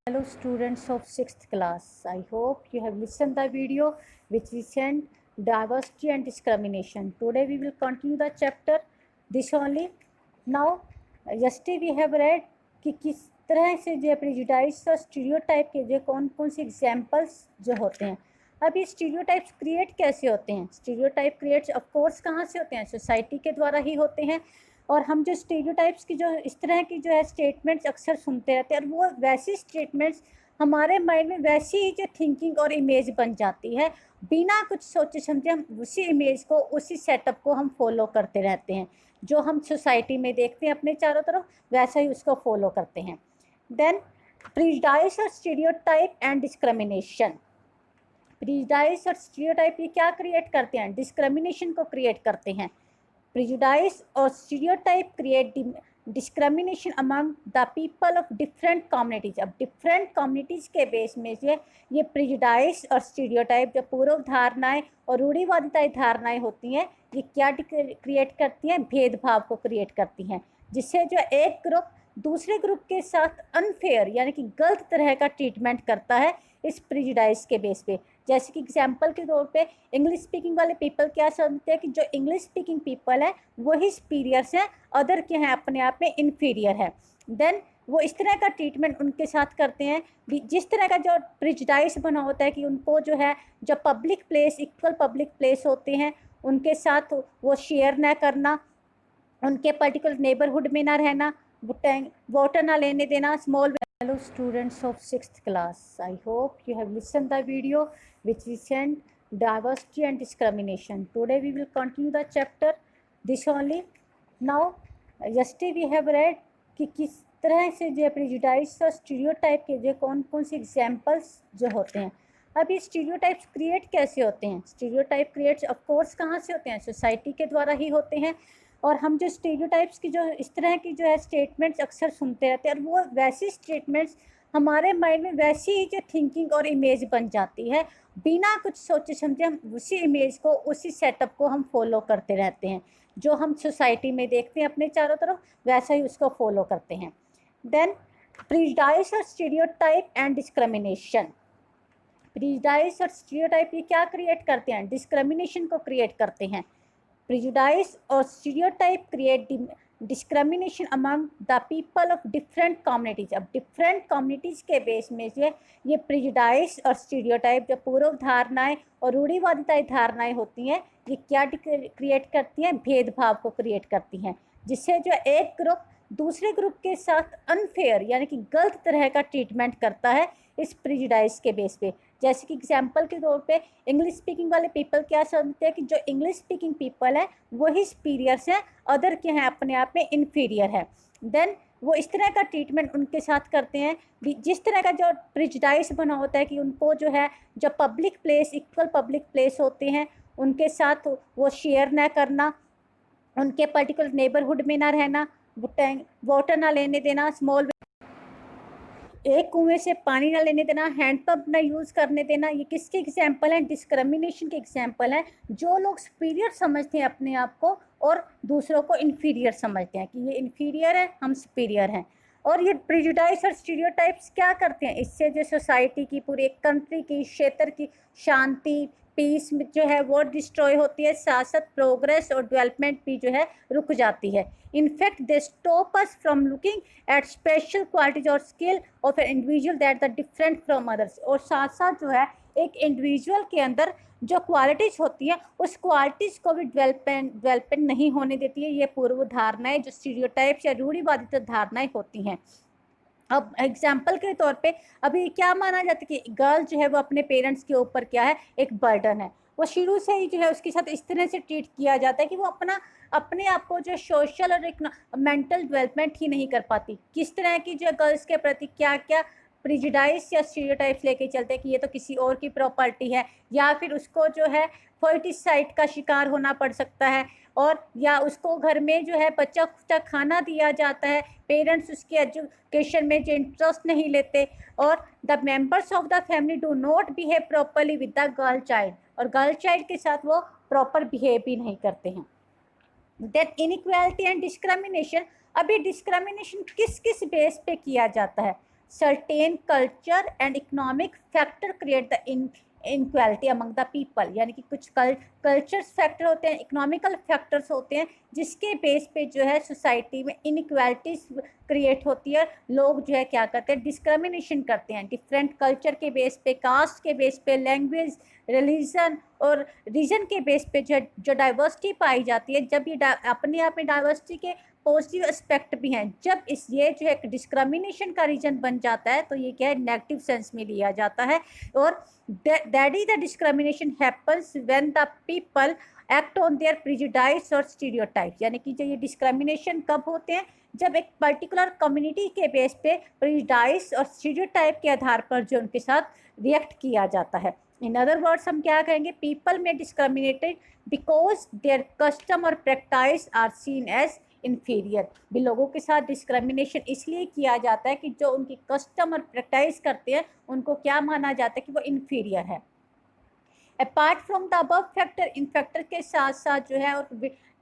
Hello students of 6th class. I hope you have listened the video which we sent diversity and discrimination. Today we will continue the chapter this only. Now yesterday we have read कि किस तरह से जो prejudice और stereotype के जो कौन कौन से एग्जाम्पल्स जो होते हैं. अब ये स्टीरियोटाइप्स क्रिएट कैसे होते हैं. स्टीरियोटाइप क्रिएट्स ऑफ कोर्स कहाँ से होते हैं, सोसाइटी के द्वारा ही होते हैं. और हम जो स्टीरियोटाइप्स की जो इस तरह की जो है स्टेटमेंट्स अक्सर सुनते रहते हैं और वो वैसी स्टेटमेंट्स हमारे माइंड में वैसी ही जो थिंकिंग और इमेज बन जाती है. बिना कुछ सोचे समझे हम उसी इमेज को, उसी सेटअप को हम फॉलो करते रहते हैं. जो हम सोसाइटी में देखते हैं अपने चारों तरफ वैसा ही उसको फॉलो करते हैं. देन प्रेजुडाइज और स्टीरियोटाइप एंड डिस्क्रिमिनेशन. प्रेजुडाइज और स्टीरियोटाइप ये क्या क्रिएट करते हैं, डिस्क्रिमिनेशन को क्रिएट करते हैं. Prejudice or stereotype create discrimination among the people of different communities. अब different communities के बेस में जो ये prejudice और stereotype जो पूर्व धारणाएं और रूढ़िवादिता धारणाएं होती हैं ये क्या क्रिएट करती हैं, भेदभाव को क्रिएट करती हैं, जिससे जो एक ग्रुप दूसरे ग्रुप के साथ अनफेयर यानी कि गलत तरह का ट्रीटमेंट करता है इस प्रेजुडाइज के बेस पे. जैसे कि एग्जांपल के तौर पे इंग्लिश स्पीकिंग वाले पीपल क्या समझते हैं कि जो इंग्लिश स्पीकिंग पीपल है वही सुपीरियर्स हैं, अदर के हैं अपने आप में इन्फीरियर है. देन वो इस तरह का ट्रीटमेंट उनके साथ करते हैं. जिस तरह का जो प्रेजुडाइज बना होता है कि उनको जो है जो public place, equal public place होते हैं उनके साथ वो शेयर ना करना, उनके पर्टिकुलर नेबरहुड में ना रहना, वाटर ना लेने देना, small. Hello students of 6th class. I hope you have listened the video which we sent diversity and discrimination. Today we will continue the chapter this only. Now yesterday we have read कि किस तरह से जो prejudice और stereotype के जो कौन कौन से एग्जाम्पल्स जो होते हैं. अब ये स्टीरियोटाइप्स क्रिएट कैसे होते हैं. स्टीरियोटाइप क्रिएट्स ऑफ कोर्स कहाँ से होते हैं, सोसाइटी के द्वारा ही होते हैं. और हम जो स्टीरियोटाइप्स की जो इस तरह की जो है स्टेटमेंट्स अक्सर सुनते रहते हैं और वो वैसी स्टेटमेंट्स हमारे माइंड में वैसी ही जो थिंकिंग और इमेज बन जाती है. बिना कुछ सोचे समझे हम उसी इमेज को, उसी सेटअप को हम फॉलो करते रहते हैं. जो हम सोसाइटी में देखते हैं अपने चारों तरफ वैसा ही उसको फॉलो करते हैं. देन प्रेजुडाइज और स्टीरियोटाइप एंड डिस्क्रिमिनेशन. प्रेजुडाइज और स्टीरियोटाइप ये क्या क्रिएट करते हैं, डिस्क्रिमिनेशन को क्रिएट करते हैं. Prejudice or stereotype create discrimination among the people of different communities. अब different communities के बेस में जो ये prejudice और stereotype जो पूर्व धारणाएं और रूढ़िवादिता धारणाएं होती हैं ये क्या क्रिएट करती हैं, भेदभाव को क्रिएट करती हैं, जिससे जो एक ग्रुप दूसरे ग्रुप के साथ अनफेयर यानी कि गलत तरह का ट्रीटमेंट करता है इस प्रेजुडाइज के बेस पे. जैसे कि एग्जांपल के तौर पे इंग्लिश स्पीकिंग वाले पीपल क्या समझते हैं कि जो इंग्लिश स्पीकिंग पीपल है वही सुपीरियर्स हैं, अदर के हैं अपने आप में इन्फीरियर है. देन वो इस तरह का ट्रीटमेंट उनके साथ करते हैं. जिस तरह का जो प्रेजुडाइज बना होता है कि उनको जो है जो public place, equal public place होते हैं उनके साथ वो शेयर ना करना, उनके पर्टिकुलर नेबरहुड में ना रहना, वाटर ना लेने देना, स्मॉल एक कुएं से पानी ना लेने देना, हैंडपम्प ना यूज़ करने देना, ये किसके एग्जाम्पल हैं, डिस्क्रिमिनेशन के एग्जाम्पल हैं. जो लोग सुपीरियर समझते हैं अपने आप को और दूसरों को इन्फीरियर समझते हैं कि ये इन्फीरियर है, हम सुपीरियर हैं. और ये प्रेजुडाइज और स्टीरियोटाइप्स क्या करते हैं, इससे जो सोसाइटी की, पूरी एक कंट्री की, क्षेत्र की शांति, पीस जो है वो डिस्ट्रॉय होती है, साथ साथ प्रोग्रेस और डेवलपमेंट भी जो है रुक जाती है. In fact they stop us from looking at special qualities और skill of an individual that the different from others. और साथ साथ जो है एक इंडिविजुअल के अंदर जो क्वालिटीज़ होती हैं उस क्वालिटीज़ को भी डेवलपमेंट नहीं होने देती है ये पूर्व धारणाएं जो स्टीरियोटाइप्स या रूढ़िवादिता धारणाएं होती हैं. अब एग्जाम्पल के तौर पे अभी क्या माना जाता है कि गर्ल जो है वो अपने पेरेंट्स के ऊपर क्या है, एक बर्डन है. वो शुरू से ही जो है उसके साथ इस तरह से ट्रीट किया जाता है कि वो अपने आप को जो सोशल और एक मेंटल डेवलपमेंट ही नहीं कर पाती. किस तरह की जो गर्ल्स के प्रति क्या क्या प्रेजुडाइज या स्टीरियोटाइप्स लेके चलते हैं कि ये तो किसी और की प्रॉपर्टी है, या फिर उसको जो है फर्टिसाइड का शिकार होना पड़ सकता है, और या उसको घर में जो है बच्चा खुदा खाना दिया जाता है, पेरेंट्स उसके एजुकेशन में जो इंटरेस्ट नहीं लेते, और the members of the family do not behave properly with the girl child, और गर्ल चाइल्ड के साथ वो प्रॉपर बिहेव भी नहीं करते हैं. Then inequality and discrimination. अभी डिस्क्रिमिनेशन किस किस बेस पे किया जाता है, certain culture and economic factor create the inequality among the people, यानी कि कुछ कल्चर्स फैक्टर होते हैं, इकोनॉमिकल फैक्टर्स होते हैं, जिसके बेस पे जो है सोसाइटी में इनइक्वालिटीज क्रिएट होती है। लोग जो है क्या करते हैं, डिस्क्रिमिनेशन करते हैं डिफरेंट कल्चर के बेस पे, कास्ट के बेस पे, लैंग्वेज, रिलीजन और रीजन के बेस पे जो डाइवर्सिटी पाई जाती है। जब ये अपने आप में डाइवर्सिटी के पॉजिटिव एस्पेक्ट भी हैं, जब ये जो है डिस्क्रिमिनेशन का रीजन बन जाता है तो ये क्या है, नेगेटिव सेंस में लिया जाता है। और that is the discrimination happens when the people act on their prejudice और स्टीरियोटाइप, यानी कि जो ये डिस्क्रिमिनेशन कब होते हैं, जब एक पर्टिकुलर कम्युनिटी के बेस पे प्रिजुडाइज और स्टीरियोटाइप के आधार पर जो उनके साथ रिएक्ट किया जाता है। इन अदर वर्ड्स हम क्या कहेंगे, पीपल में डिस्क्रिमिनेटेड बिकॉज देयर कस्टम और practice are seen as inferior. भी लोगों के साथ डिस्क्रिमिनेशन इसलिए किया जाता है कि जो उनकी कस्टम और प्रैक्टिस करते हैं उनको क्या माना जाता है कि वो इन्फीरियर है। Apart from the above factor, इन फैक्टर के साथ साथ जो है और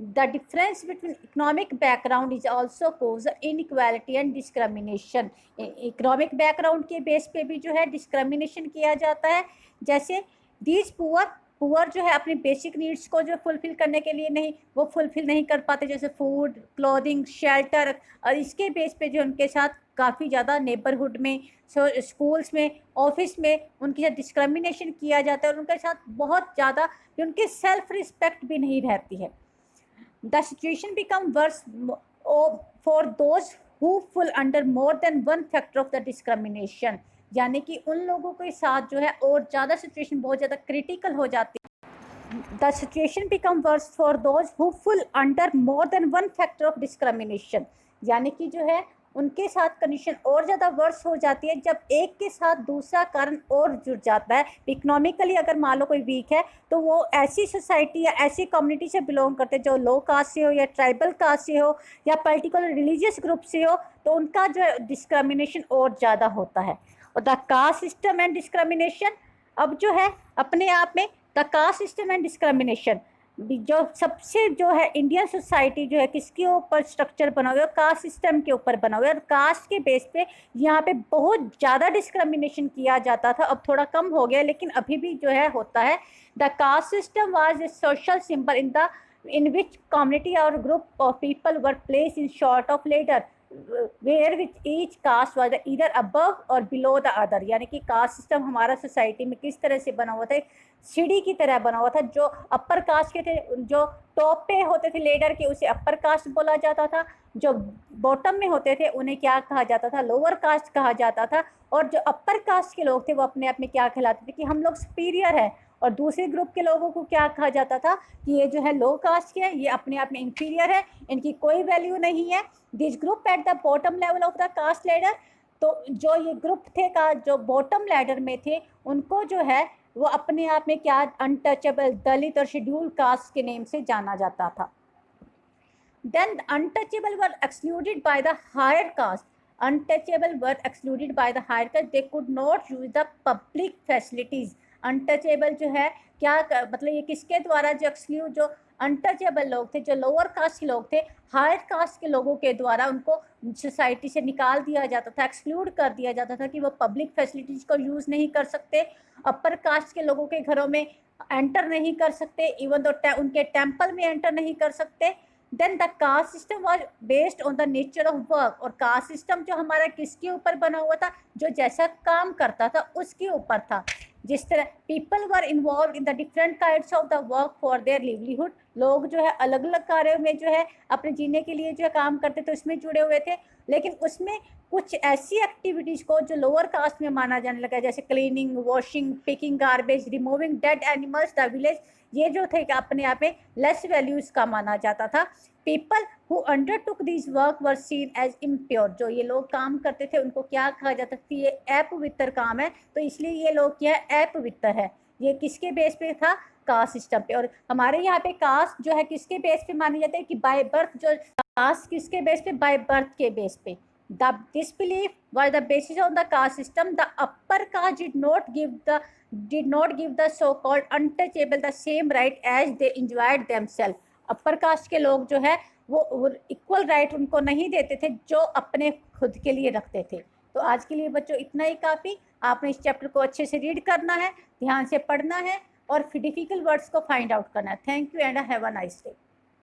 the difference between economic background is also cause inequality and discrimination. Economic background के बेस पे भी जो है डिस्क्रिमिनेशन किया जाता है। जैसे दीज पुअर जो है अपनी बेसिक नीड्स को जो फुलफिल करने के लिए नहीं, वो फुलफिल नहीं कर पाते, जैसे फूड, क्लोथिंग, शेल्टर, और इसके बेस पे जो उनके साथ काफ़ी ज़्यादा नेबरहुड में, स्कूल्स में, ऑफिस में उनके साथ डिस्क्रिमिनेशन किया जाता है और उनके साथ बहुत ज़्यादा उनके सेल्फ रिस्पेक्ट भी नहीं रहती है। The situation become verse for those who full under more than one factor of the discrimination, यानी कि उन लोगों के साथ जो है और ज़्यादा सिचुएशन बहुत ज़्यादा क्रिटिकल हो जाती है। The situation become verse for those who full under more than one factor of discrimination, यानी कि जो है उनके साथ कंडीशन और ज़्यादा वर्स हो जाती है जब एक के साथ दूसरा कारण और जुड़ जाता है। इकोनॉमिकली अगर मान लो कोई वीक है तो वो ऐसी सोसाइटी या ऐसी कम्युनिटी से बिलोंग करते हैं जो लो कास्ट से हो या ट्राइबल कास्ट से हो या पर्टिकुलर रिलीजियस ग्रुप से हो, तो उनका जो डिस्क्रिमिनेशन और ज़्यादा होता है। और the caste system and discrimination, अब जो है अपने आप में the caste system and discrimination जो सबसे जो है इंडियन सोसाइटी जो है किसके ऊपर स्ट्रक्चर बना हुआ है, कास्ट सिस्टम के ऊपर बना हुआ है। और कास्ट के बेस पे यहाँ पे बहुत ज़्यादा डिस्क्रिमिनेशन किया जाता था, अब थोड़ा कम हो गया लेकिन अभी भी जो है होता है। The caste system was a social symbol in which community or group of people were placed in sort of ladder where which each caste was either above or below the other, यानी कि caste system हमारा society में किस तरह से बना हुआ था, सीढ़ी की तरह बना हुआ था। जो अपर कास्ट के थे, जो टॉप पे होते थे लेडर के, उसे अपर कास्ट बोला जाता था। जो बॉटम में होते थे उन्हें क्या कहा जाता था, लोअर कास्ट कहा जाता था। और जो अपर कास्ट के लोग थे वो अपने आप में क्या कहलाते थे कि हम लोग सुपीरियर हैं, और दूसरे ग्रुप के लोगों को क्या कहा जाता था कि ये जो है लो कास्ट के हैं, ये अपने आप में इंफीरियर है, इनकी कोई वैल्यू नहीं है। This group at the bottom level of the caste ladder, तो जो ये ग्रुप थे का जो बॉटम लैडर में थे उनको जो है वो अपने आप में क्या अनटचेबल, दलित और शेड्यूल कास्ट के नेम से जाना जाता था। Then the untouchable were excluded by the higher caste. Untouchable were excluded by the higher caste. They could not use the public facilities. Untouchable जो है क्या मतलब ये किसके द्वारा जो एक्सक्लूड, जो अनटचेबल लोग थे, जो लोअर कास्ट के लोग थे, हायर कास्ट के लोगों के द्वारा उनको सोसाइटी से निकाल दिया जाता था, एक्सक्लूड कर दिया जाता था कि वो पब्लिक फैसिलिटीज़ को यूज़ नहीं कर सकते, अपर कास्ट के लोगों के घरों में एंटर नहीं कर सकते, इवन दो उनके टेम्पल में एंटर नहीं कर सकते। Then the caste system was based on the nature of work, और कास्ट सिस्टम जो हमारा किसके ऊपर बना हुआ था, जो जैसा काम करता था उसके ऊपर था। जिस तरह people were involve in the different kinds of the work for their livelihood, लोग जो है अलग अलग कार्यों में जो है अपने जीने के लिए जो है काम करते थे, उसमें जुड़े हुए थे। लेकिन उसमें कुछ ऐसी एक्टिविटीज़ को जो लोअर कास्ट में माना जाने लगा, जैसे cleaning, washing, picking garbage, removing dead animals the village, ये जो थे अपने आप में लेस वैल्यूज़ का माना जाता था। People who undertook this work were seen as impure, जो ये लोग काम करते थे उनको क्या कहा जाता था, ये अपवित्र काम है, तो इसलिए ये लोग क्या है, अपवित्र है। ये किसके बेस पे था, कास्ट सिस्टम पे। और हमारे यहाँ पे कास्ट जो है किसके बेस पे माने जाते हैं कि बाय बर्थ, जो कास्ट किसके बेस पे, बाय बर्थ के बेस पे। This belief was the basis of the caste system. The upper caste did not give the so-called untouchable the same right as they enjoyed themselves. Upper caste के लोग जो है वो equal right उनको नहीं देते थे जो अपने खुद के लिए रखते थे। तो आज के लिए बच्चों इतना ही काफ़ी। आपने इस चैप्टर को अच्छे से रीड करना है, ध्यान से पढ़ना है और फिर डिफिकल्ट वर्ड्स को फाइंड आउट करना है। Thank you and have a nice day.